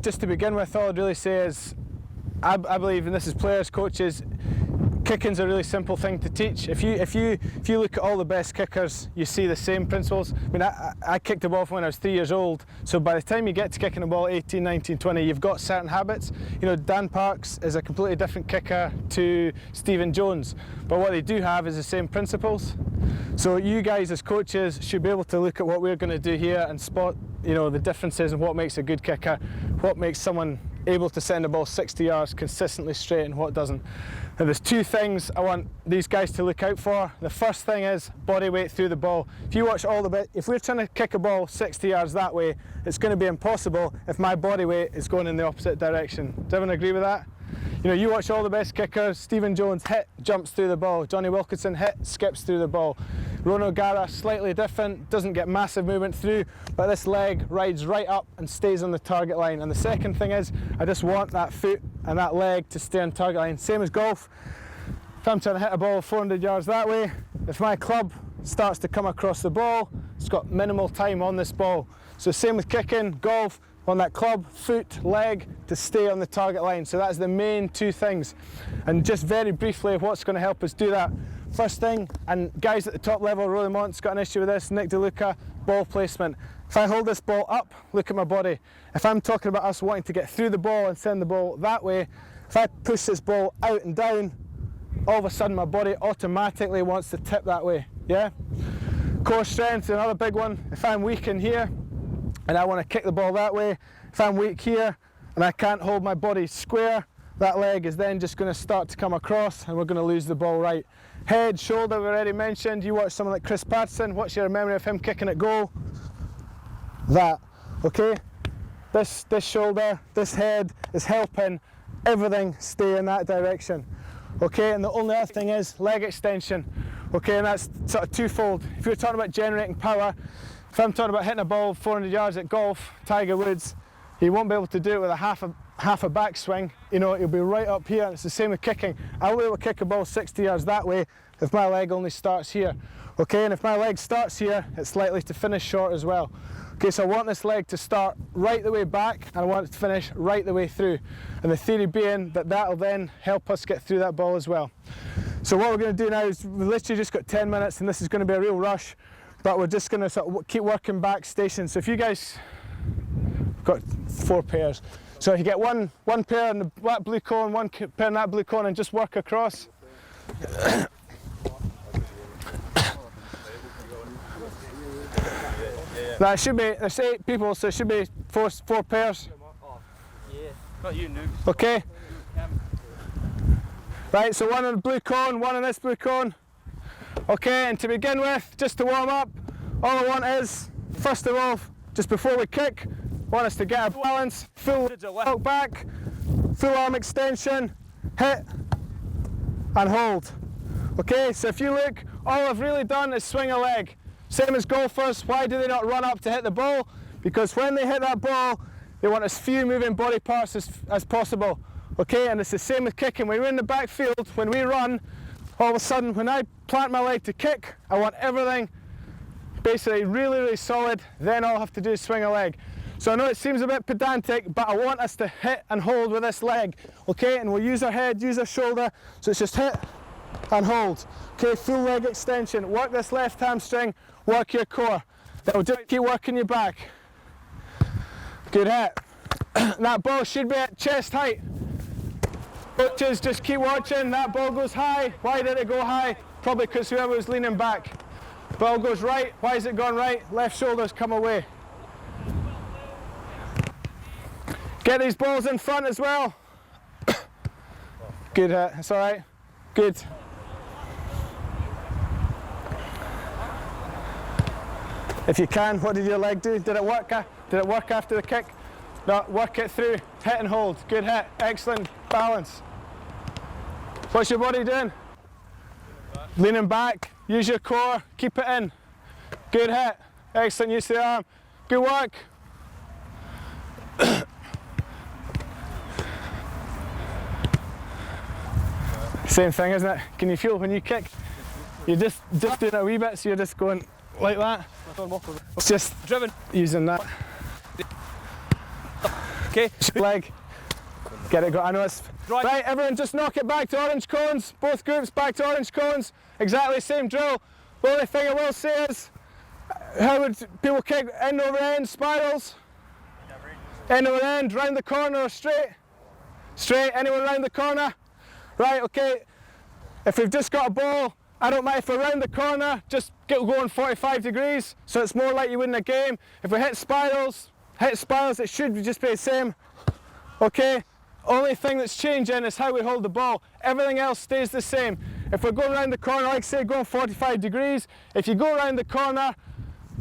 Just to begin with, all I'd really say is, I believe, and this is players, coaches, kicking's a really simple thing to teach. If you look at all the best kickers, you see the same principles. I mean, I kicked the ball from when I was 3 years old, so by the time you get to kicking the ball at 18, 19, 20, you've got certain habits. You know, Dan Parks is a completely different kicker to Stephen Jones, but what they do have is the same principles. So you guys as coaches should be able to look at what we're going to do here and spot, you know, the differences and what makes a good kicker, what makes someone able to send a ball 60 yards consistently straight and what doesn't. And there's two things I want these guys to look out for. The first thing is body weight through the ball. If you watch all the bit, if we're trying to kick a ball 60 yards that way, it's going to be impossible if my body weight is going in the opposite direction. Does everyone agree with that? You know, you watch all the best kickers, Stephen Jones hit, jumps through the ball. Johnny Wilkinson hit, skips through the ball. Ron O'Gara, slightly different, doesn't get massive movement through, but this leg rides right up and stays on the target line. And the second thing is, I just want that foot and that leg to stay on target line. Same as golf. If I'm trying to hit a ball 400 yards that way, if my club starts to come across the ball, it's got minimal time on this ball. So same with kicking, golf, on that club, foot, leg to stay on the target line. So that's the main two things. And just very briefly, what's going to help us do that? First thing, and guys at the top level, Rolly Mont's got an issue with this, Nick DeLuca, ball placement. If I hold this ball up, look at my body. If I'm talking about us wanting to get through the ball and send the ball that way, if I push this ball out and down, all of a sudden my body automatically wants to tip that way, yeah? Core strength is another big one. If I'm weak in here, and I want to kick the ball that way, if I'm weak here and I can't hold my body square, that leg is then just going to start to come across and we're going to lose the ball right. Head, shoulder, we already mentioned. You watch someone like Chris Patterson, what's your memory of him kicking at goal? That, okay? This shoulder, this head is helping everything stay in that direction. Okay, and the only other thing is leg extension. Okay, and that's sort of twofold. If you're talking about generating power, if I'm talking about hitting a ball 400 yards at golf, Tiger Woods, he won't be able to do it with a half a backswing. You know, he'll be right up here. It's the same with kicking. I won't be able to kick a ball 60 yards that way if my leg only starts here. Okay, and if my leg starts here, it's likely to finish short as well. Okay, so I want this leg to start right the way back and I want it to finish right the way through. And the theory being that that'll then help us get through that ball as well. So what we're going to do now is we've literally just got 10 minutes and this is going to be a real rush. But we're just going to sort of keep working back stations. So if you guys got 4 pairs, so if you get one pair in that blue cone, one pair in that blue cone, and just work across. That should be, there's 8 people, so it should be four pairs. Not you, noob. Okay. Right, so one on the blue cone, one on this blue cone. Okay, and to begin with, just to warm up, all I want is, first of all, just before we kick, I want us to get a balance, full walk back, full arm extension, hit, and hold. Okay, so if you look, all I've really done is swing a leg. Same as golfers, why do they not run up to hit the ball? Because when they hit that ball, they want as few moving body parts as possible. Okay, and it's the same with kicking. When we're in the backfield, when we run, all of a sudden, when I plant my leg to kick, I want everything basically really, really solid. Then all I have to do is swing a leg. So I know it seems a bit pedantic, but I want us to hit and hold with this leg. Okay, and we'll use our head, use our shoulder. So it's just hit and hold. Okay, full leg extension. Work this left hamstring, work your core. Then we'll just keep working your back. Good hit. That ball should be at chest height. Coaches, just keep watching. That ball goes high. Why did it go high? Probably because whoever was leaning back. Ball goes right. Why is it gone right? Left shoulder's come away. Get these balls in front as well. Good hit. It's all right. Good. If you can, what did your leg do? Did it work? Did it work after the kick? No, work it through. Hit and hold. Good hit. Excellent balance. What's your body doing? Leaning back. Use your core. Keep it in. Good hit. Excellent use of the arm. Good work. Same thing, isn't it? Can you feel when you kick? You're just doing it a wee bit, so you're just going like that. It's just driven using that. Okay. Leg. Get it, go. I know it's... Right. Right, everyone just knock it back to orange cones. Both groups back to orange cones. Exactly the same drill. The only thing I will say is, how would people kick end over end, spirals? End over end, round the corner or straight? Straight, anyone round the corner? Right, okay. If we've just got a ball, I don't mind if we're round the corner, just get going 45 degrees, so it's more like you would in a game. If we hit spirals, it should just be the same. Okay? Only thing that's changing is how we hold the ball. Everything else stays the same. If we're going around the corner, like say, going 45 degrees, if you go around the corner,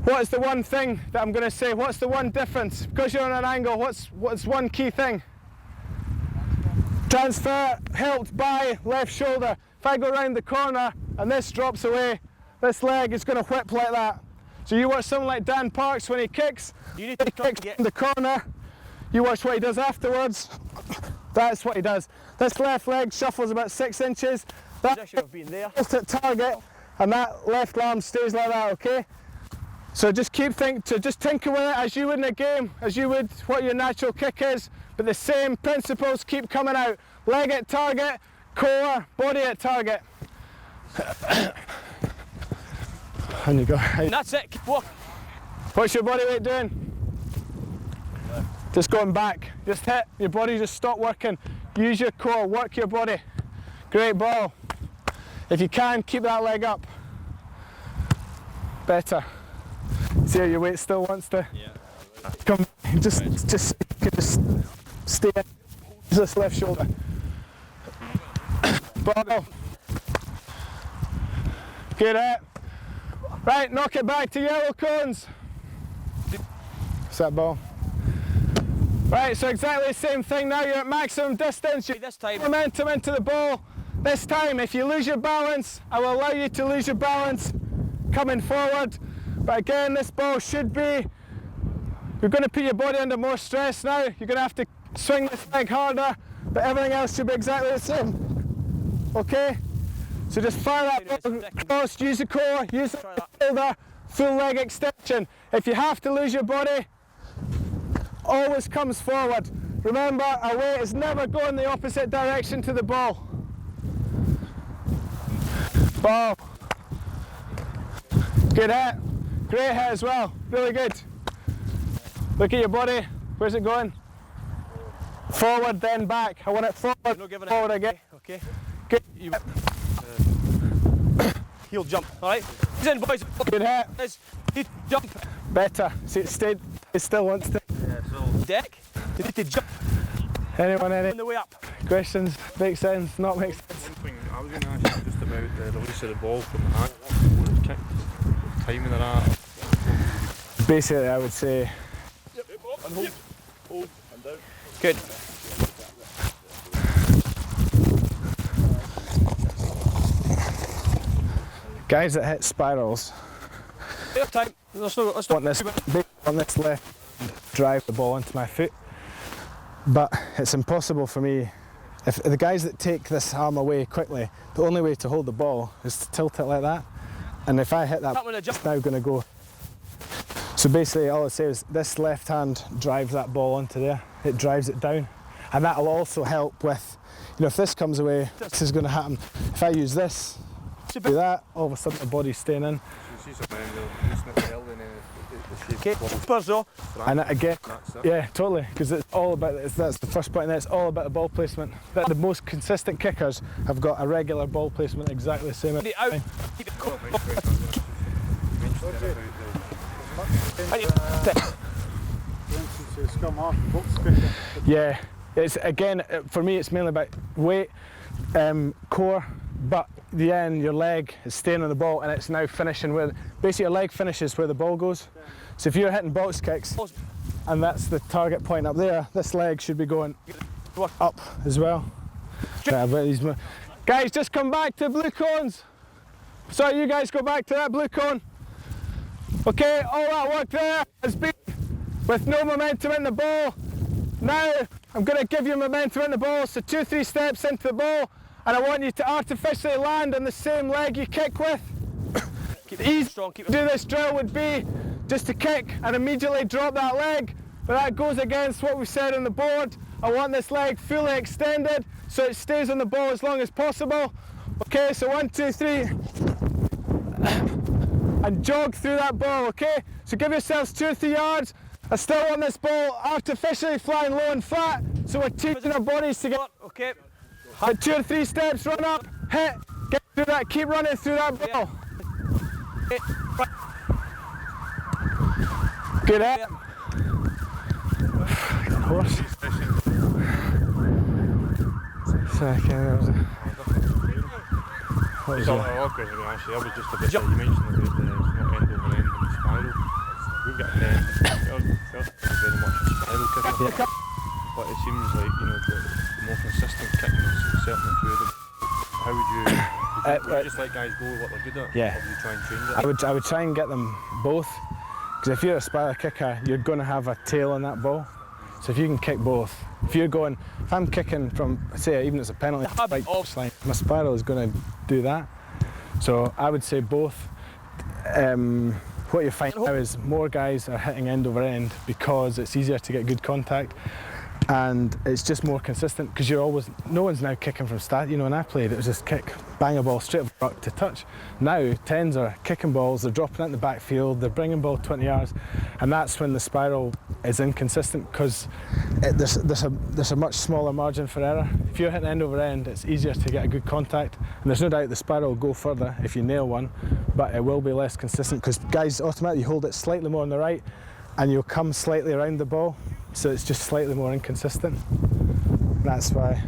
what is the one thing that I'm going to say? What's the one difference? Because you're on an angle, what's one key thing? Transfer helped by left shoulder. If I go around the corner and this drops away, this leg is going to whip like that. So you watch someone like Dan Parks when he kicks, he kicks in the corner, you watch what he does afterwards. That's what he does. This left leg shuffles about 6 inches. That I've been there. is at target, and that left arm stays like that, okay? So just just tinker with it as you would in a game, as you would what your natural kick is, but the same principles keep coming out. Leg at target, core, body at target. And you go. And that's it. Keep walking. What's your body weight doing? Just going back. Just hit. Your body just stop working. Use your core, work your body. Great ball. If you can, keep that leg up. Better. See how your weight still wants to come. Just stay in. Use this left shoulder. Ball. Good hit. Right, knock it back to yellow cones. What's that ball? Right, so exactly the same thing now. You're at maximum distance. This time. Momentum into the ball. This time, if you lose your balance, I will allow you to lose your balance coming forward. But again, this ball should be, you're going to put your body under more stress now. You're going to have to swing this leg harder, but everything else should be exactly the same. Okay? So just fire that ball across, use the core, use the shoulder, full leg extension. If you have to lose your body, always comes forward. Remember, our weight is never going the opposite direction to the ball. Ball. Good hit. Great hit as well. Really good. Look at your body. Where's it going? Forward, then back. I want it forward. Forward again. Okay. Good. Heel jump. All right. He's in, boys. Good hit. Heel jump. Better. See, it stayed. It still wants to. Yeah, so deck. You need to jump. Anyone? On the way up. Questions? Make sense? Not make sense? One thing I was going to ask you just about the release of the ball from the hand when it's kicked, timing of that. Basically, I would say. And hold. Hold and down. Good. Guys that hit spirals Time. Let's want this left hand drive the ball into my foot, but it's impossible for me. If the guys that take this arm away quickly, the only way to hold the ball is to tilt it like that, and if I hit that, it's now going to go. So basically all I say is this left hand drives that ball onto there, it drives it down, and that will also help with, you know, if this comes away, this is going to happen. If I use this, do that, all of a sudden the body's staying in. Okay, Spurs though. And again, yeah, totally, because it's all about, that's the first point, and it's all about the ball placement. That the most consistent kickers have got a regular ball placement exactly the same every time. Yeah, it's again, for me it's mainly about weight, core, but the end, your leg is staying on the ball and it's now finishing where, basically your leg finishes where the ball goes. So if you're hitting box kicks and that's the target point up there, this leg should be going up as well. Guys, just come back to blue cones. Sorry, you guys go back to that blue cone. Okay, all that work there has been with no momentum in the ball. Now I'm going to give you momentum in the ball, so 2-3 steps into the ball, and I want you to artificially land on the same leg you kick with. The easy to do this drill would be just to kick and immediately drop that leg, but that goes against what we said on the board. I want this leg fully extended so it stays on the ball as long as possible. Okay, so 1, 2, 3. And jog through that ball, okay? So give yourselves 2 or 3 yards. I still want this ball artificially flying low and flat, so we're teaching our bodies to get. Okay. 2 or 3 steps, run up, hit, get through that, keep running through that ball. Good hit. Horse. Second. What was that? Actually, I was just a bit. You mentioned about the not end over end and the spiral. We've got first very much a spiral kicker, Yeah. but it seems like the more consistent kicking is certainly through them. How would you just let guys go with what they're good at? Yeah. Or do you try and change it? I would try and get them both, because if you're a spiral kicker, you're going to have a tail on that ball. So if you can kick both, if I'm kicking from, say, even as a penalty right line, my spiral is going to do that. So I would say both. What you find now is more guys are hitting end over end because it's easier to get good contact, and it's just more consistent because no one's now kicking from start. When I played, it was just kick, bang a ball straight up to touch. Now 10s are kicking balls, they're dropping it in the backfield, they're bringing ball 20 yards, and that's when the spiral is inconsistent because there's a much smaller margin for error. If you're hitting end over end, it's easier to get a good contact, and there's no doubt the spiral will go further if you nail one, but it will be less consistent because guys automatically hold it slightly more on the right, and you'll come slightly around the ball, so it's just slightly more inconsistent. That's why.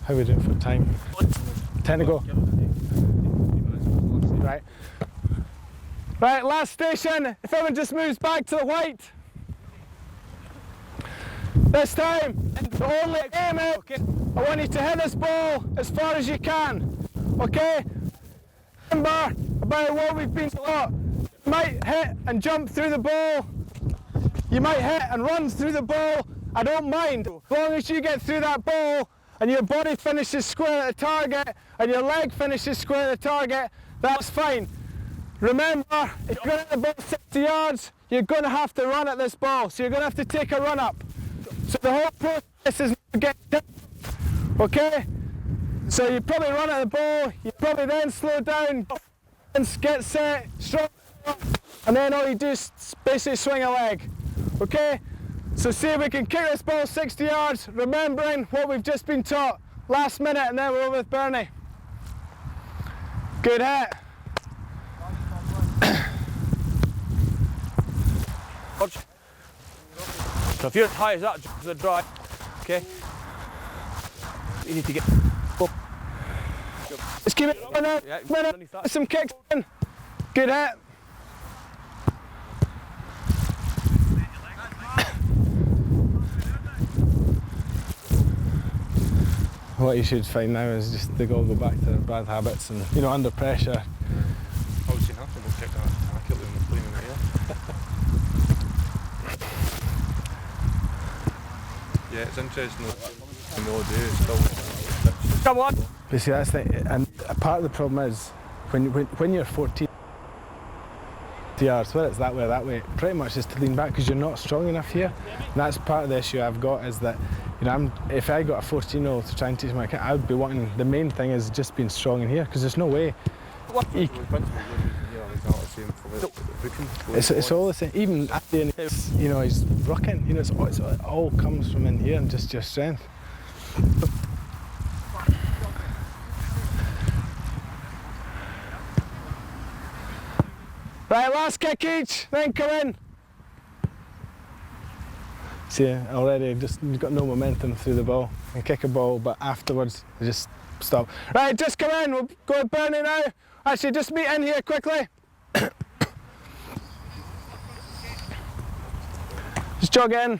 How are we doing for time? 10 to go. Right. Right, last station. If everyone just moves back to the white. This time, the only aim is, I want you to hit this ball as far as you can. Okay? Remember about what we've been taught. You might hit and jump through the ball. You might hit and run through the ball. I don't mind. As long as you get through that ball and your body finishes square at the target and your leg finishes square at the target, that's fine. Remember, if you're going to hit the ball 60 yards, you're going to have to run at this ball. So you're going to have to take a run up. So the whole process is not getting down. Okay? So you probably run at the ball, you probably then slow down, and get set, strong, and then all you do is basically swing a leg. Okay? So see if we can kick this ball 60 yards, remembering what we've just been taught. Last minute, and then we're over with Bernie. Good hit. So if you're as high as that, just a drive. Okay? You need to get up. Just keep it going Yeah, minute. Some kicks in. Good hit. What you should find now is just they all go back to their bad habits and under pressure. I would say nothing will kick that accurately when they're playing in the air. Yeah, it's interesting that in the old days still. Come on! But see, that's the, and a part of the problem is when you're 14 yards, whether it's that way or that way, pretty much is to lean back because you're not strong enough here. And that's part of the issue I've got is that if I got a 14-year-old to try and teach my kid, I would be wanting, the main thing is just being strong in here because there's no way. It's all the same. Even at the end, he's rocking. It all comes from in here and just your strength. Right, last kick each, then come in. See, already you've got no momentum through the ball. You kick a ball, but afterwards you just stop. Right, just come in. We'll go with Bernie now. Actually, just meet in here quickly. Just jog in.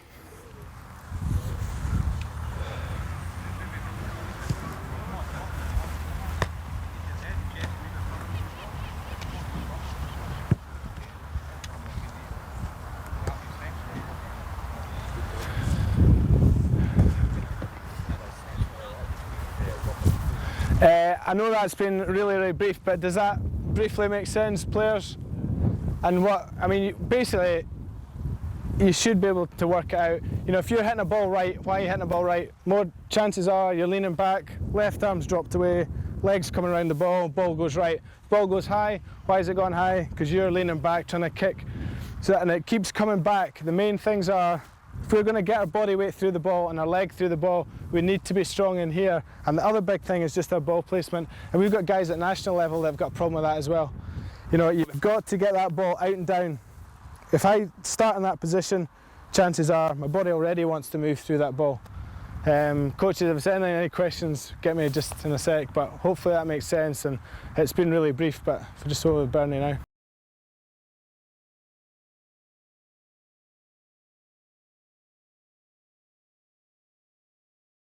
I know that's been really, really brief, but does that briefly make sense, players? And basically, you should be able to work it out. You know, if you're hitting a ball right, why are you hitting a ball right? More chances are you're leaning back, left arm's dropped away, legs coming around the ball goes right. Ball goes high, why is it going high? Because you're leaning back trying to kick. So, and it keeps coming back. The main things are, if we're going to get our body weight through the ball and our leg through the ball, we need to be strong in here. And the other big thing is just our ball placement. And we've got guys at national level that have got a problem with that as well. You know, you've got to get that ball out and down. If I start in that position, chances are my body already wants to move through that ball. Coaches, if there's any questions, get me just in a sec, but hopefully that makes sense. And it's been really brief, but just over Bernie now.